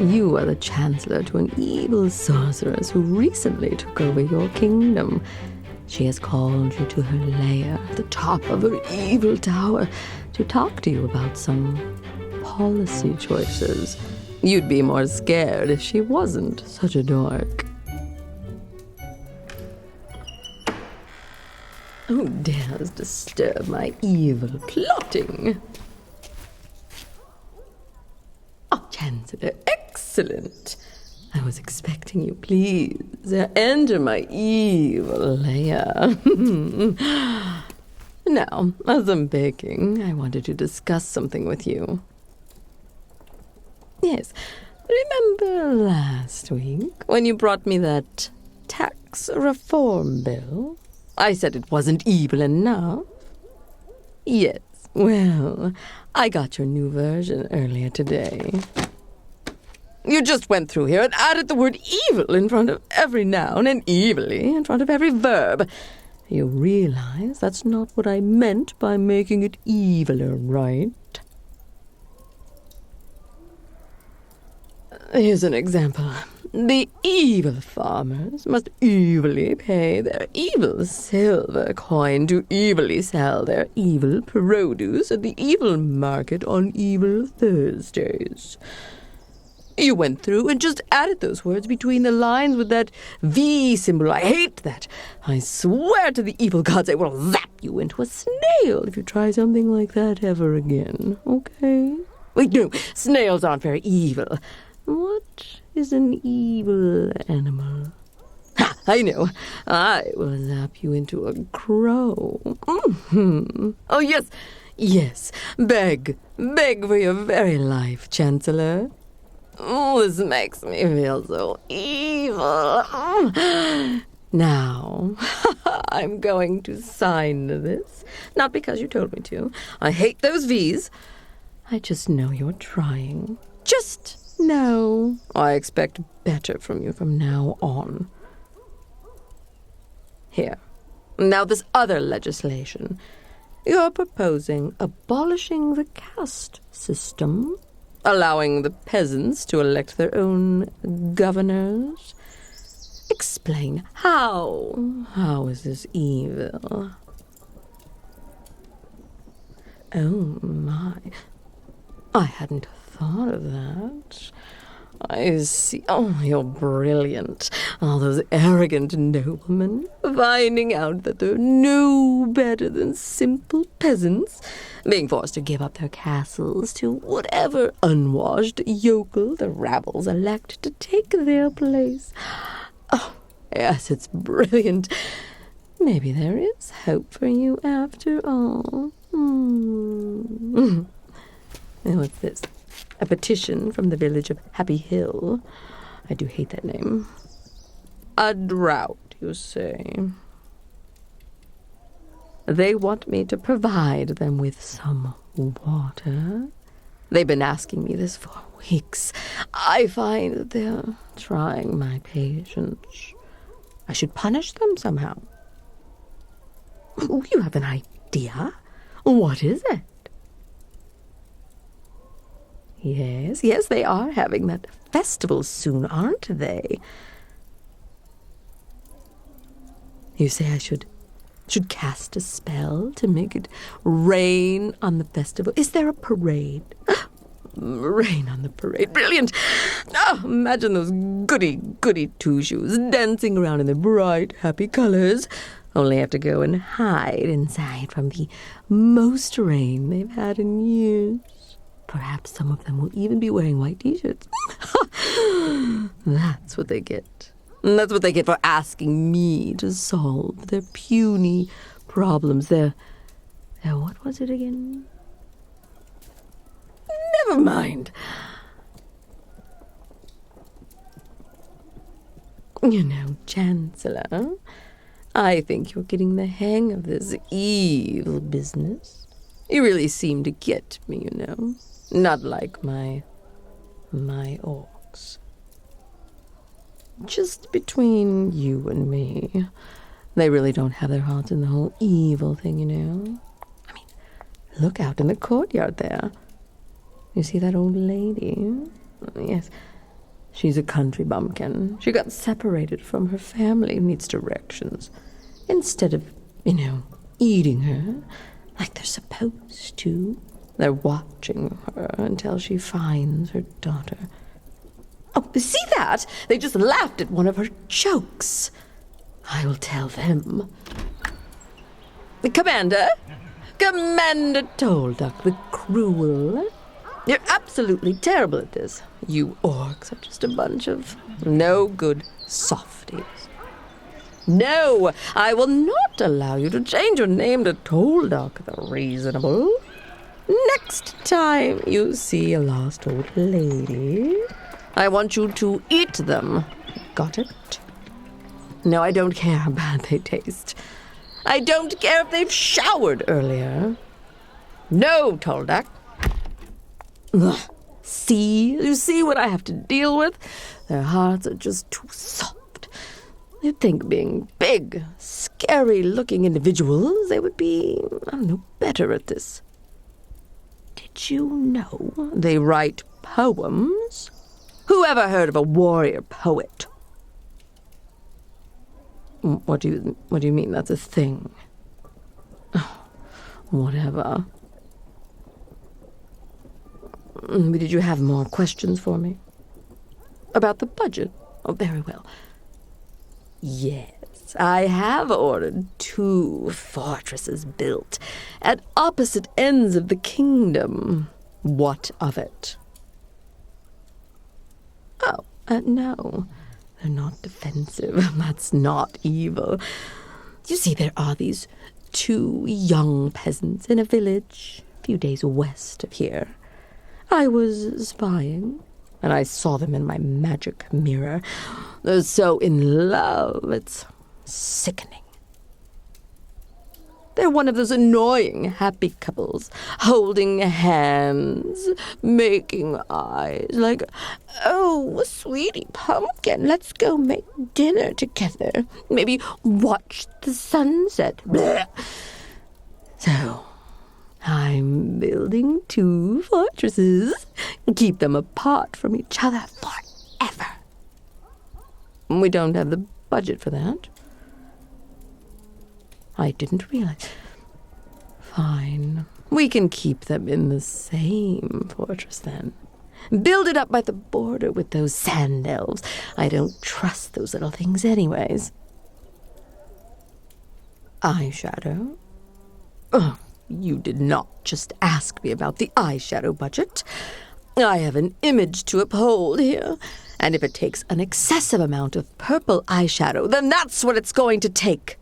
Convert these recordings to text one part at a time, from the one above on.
You are the chancellor to an evil sorceress who recently took over your kingdom. She has called you to her lair at the top of her evil tower to talk to you about some policy choices. You'd be more scared if she wasn't such a dork. Who dares disturb my evil plotting? Oh, Chancellor, excellent. I was expecting you. Please, enter my evil lair. Now, as I'm baking, I wanted to discuss something with you. Yes, remember last week when you brought me that tax reform bill? I said it wasn't evil enough. Yes, well, I got your new version earlier today. You just went through here and added the word evil in front of every noun and evilly in front of every verb. You realize that's not what I meant by making it eviler, right? Here's an example. The evil farmers must evilly pay their evil silver coin to evilly sell their evil produce at the evil market on evil Thursdays. You went through and just added those words between the lines with that V symbol. I hate that. I swear to the evil gods I will zap you into a snail if you try something like that ever again, okay? Wait, no, snails aren't very evil. What is an evil animal? Ha, I know. I will zap you into a crow. Mm-hmm. Oh, yes, yes. Beg for your very life, Chancellor. Oh, this makes me feel so evil. Now, I'm going to sign this. Not because you told me to. I hate those V's. I just know you're trying. Just know. I expect better from you from now on. Here. Now this other legislation. You're proposing abolishing the caste system, allowing the peasants to elect their own governors. Explain how. How is this evil? Oh, my. I hadn't thought of that. I see. Oh, you're brilliant. All those arrogant noblemen finding out that they're no better than simple peasants, being forced to give up their castles to whatever unwashed yokel the rabbles elect to take their place. Oh, yes, it's brilliant. Maybe there is hope for you after all. And what's this? A petition from the village of Happy Hill. I do hate that name. A drought, you say. They want me to provide them with some water. They've been asking me this for weeks. I find that they're trying my patience. I should punish them somehow. Oh, you have an idea? What is it? Yes, they are having that festival soon, aren't they? You say I should cast a spell to make it rain on the festival. Is there a parade? Rain on the parade. Brilliant! Oh, imagine those goody two-shoes dancing around in their bright, happy colors. Only have to go and hide inside from the most rain they've had in years. Perhaps some of them will even be wearing white t-shirts. That's what they get. That's what they get for asking me to solve their puny problems. Their what was it again? Never mind. You know, Chancellor, I think you're getting the hang of this evil business. You really seem to get me, you know. Not like my orcs. Just between you and me, they really don't have their hearts in the whole evil thing, you know. I mean, look out in the courtyard there. You see that old lady? Yes, She's a country bumpkin. She got separated from her family, needs directions. Instead of, eating her like they're supposed to, they're watching her until she finds her daughter. Oh, see that? They just laughed at one of her jokes. I will tell them. Commander Tolduck the Cruel. You're absolutely terrible at this. You orcs are just a bunch of no good softies. No, I will not allow you to change your name to Tolduck the Reasonable. Next time you see a lost old lady, I want you to eat them. Got it? No, I don't care how bad they taste. I don't care if they've showered earlier. No, Tolduck. Ugh. You see what I have to deal with? Their hearts are just too soft. You'd think being big, scary-looking individuals, they would be, better at this. Did you know they write poems? Who ever heard of a warrior poet? What do you mean that's a thing? Oh, whatever. Did you have more questions for me? About the budget? Oh, very well. Yes, I have ordered 2 fortresses built at opposite ends of the kingdom. What of it? Oh, no. They're not defensive. That's not evil. You see, there are these 2 young peasants in a village a few days west of here. I was spying, and I saw them in my magic mirror. They're so in love, it's sickening. They're one of those annoying happy couples, holding hands, making eyes, like, oh, sweetie pumpkin, let's go make dinner together. Maybe watch the sunset. Blech. So, I'm building 2 fortresses. Keep them apart from each other forever. We don't have the budget for that. I didn't realize. Fine. We can keep them in the same fortress then. Build it up by the border with those sand elves. I don't trust those little things anyways. Eyeshadow? Oh, you did not just ask me about the eyeshadow budget. I have an image to uphold here. And if it takes an excessive amount of purple eyeshadow, then that's what it's going to take.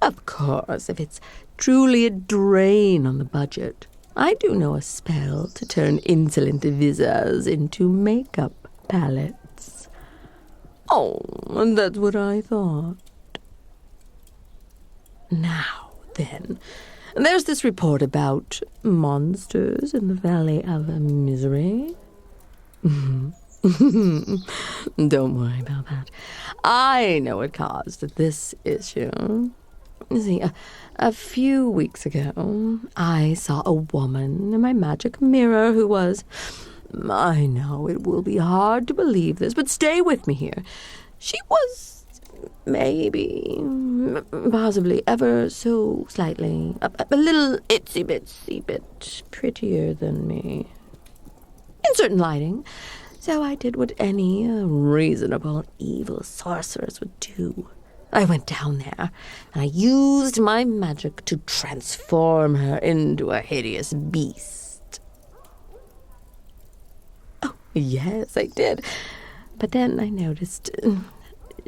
Of course, if it's truly a drain on the budget, I do know a spell to turn insolent visas into makeup palettes. Oh, and that's what I thought. Now, then, there's this report about monsters in the Valley of Misery. Don't worry about that. I know what caused this issue. See, a few weeks ago, I saw a woman in my magic mirror who was... I know it will be hard to believe this, but stay with me here. She was maybe, possibly ever so slightly, a little itsy-bitsy bit prettier than me. In certain lighting. So I did what any reasonable evil sorceress would do. I went down there, and I used my magic to transform her into a hideous beast. Oh, yes, I did. But then I noticed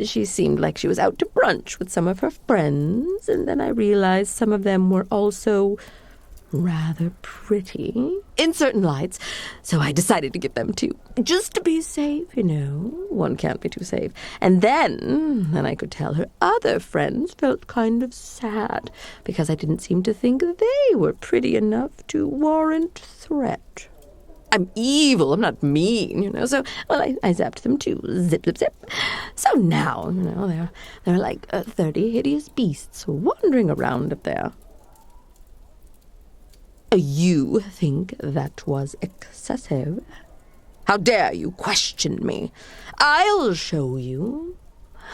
she seemed like she was out to brunch with some of her friends, and then I realized some of them were also rather pretty in certain lights, so I decided to get them too, just to be safe, One can't be too safe. And then I could tell her other friends felt kind of sad because I didn't seem to think they were pretty enough to warrant threat. I'm evil, I'm not mean, so, well, I zapped them too, zip, zip, zip. So now, they're like 30 hideous beasts wandering around up there. You think that was excessive? How dare you question me? I'll show you.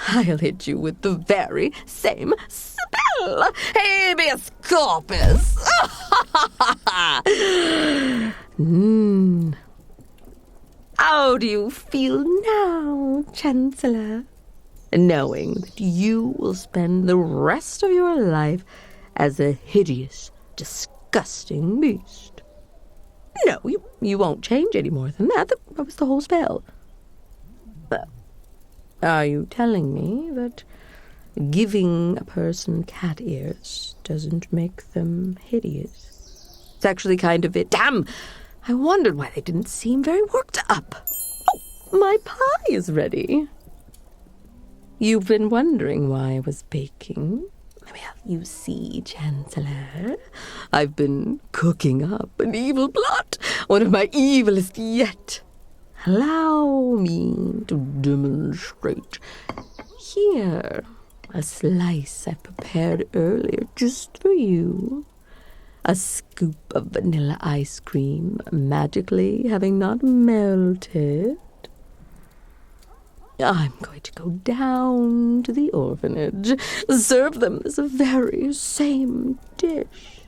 I'll hit you with the very same spell. Habeas corpus. How do you feel now, Chancellor? Knowing that you will spend the rest of your life as a hideous, disgusting beast. No, you won't change any more than that. That was the whole spell. But are you telling me that giving a person cat ears doesn't make them hideous? It's actually kind of it. Damn! I wondered why they didn't seem very worked up. Oh, my pie is ready. You've been wondering why I was baking? Well, you see, Chancellor, I've been cooking up an evil plot, one of my evilest yet. Allow me to demonstrate. Here, a slice I prepared earlier just for you. A scoop of vanilla ice cream, magically having not melted. I'm going to go down to the orphanage, serve them this very same dish.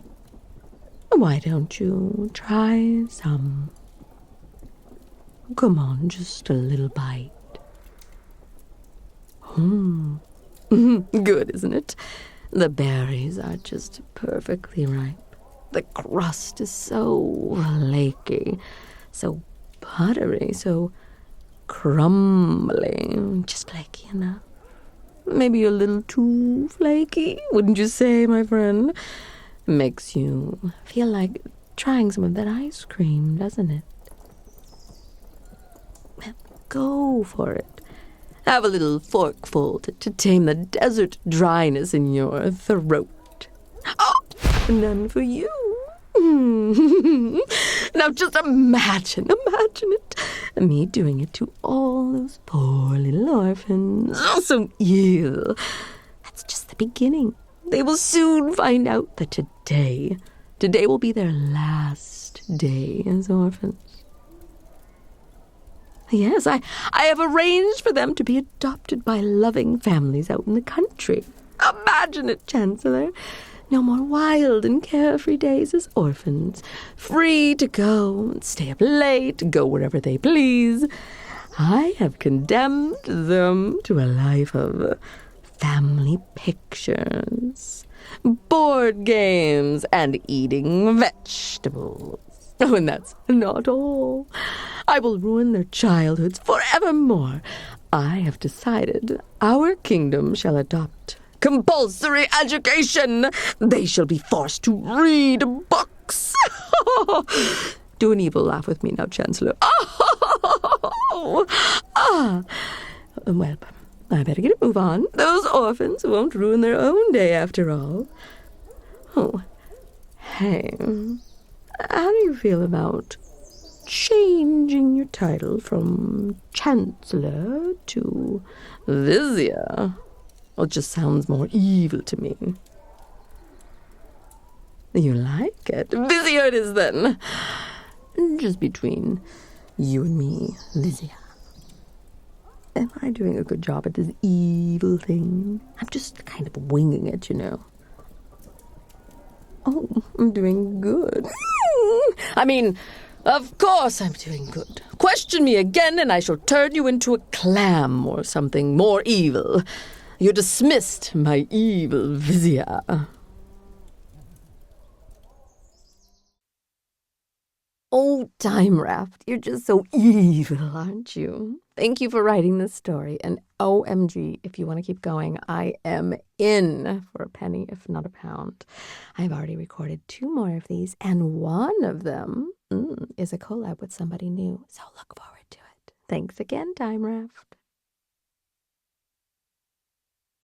Why don't you try some? Come on, just a little bite. Good, isn't it? The berries are just perfectly ripe. The crust is so flaky, so buttery, so crumbly, just flaky enough. Maybe a little too flaky, wouldn't you say, my friend? Makes you feel like trying some of that ice cream, doesn't it? Well, go for it. Have a little forkful to tame the desert dryness in your throat. Oh, none for you. Now just imagine it. Me doing it to all those poor little orphans. Oh, so ill. That's just the beginning. They will soon find out that today will be their last day as orphans. Yes, I have arranged for them to be adopted by loving families out in the country. Imagine it, Chancellor. No more wild and carefree days as orphans, free to go and stay up late, go wherever they please. I have condemned them to a life of family pictures, board games, and eating vegetables. Oh, and that's not all. I will ruin their childhoods forevermore. I have decided our kingdom shall adopt compulsory education. They shall be forced to read books. Do an evil laugh with me now, Chancellor. Well, I better get a move on. Those orphans won't ruin their own day after all. Oh, hey, how do you feel about changing your title from Chancellor to Vizier? Well, it just sounds more evil to me. You like it? Vizier it is, then. Just between you and me, Vizier. Am I doing a good job at this evil thing? I'm just kind of winging it, you know. Oh, I'm doing good. I mean, of course I'm doing good. Question me again and I shall turn you into a clam or something more evil. You're dismissed, my evil Vizier. Oh, Time Raft, you're just so evil, aren't you? Thank you for writing this story. And OMG, if you want to keep going, I am in for a penny, if not a pound. I've already recorded 2 more of these, and one of them is a collab with somebody new. So look forward to it. Thanks again, Time Raft.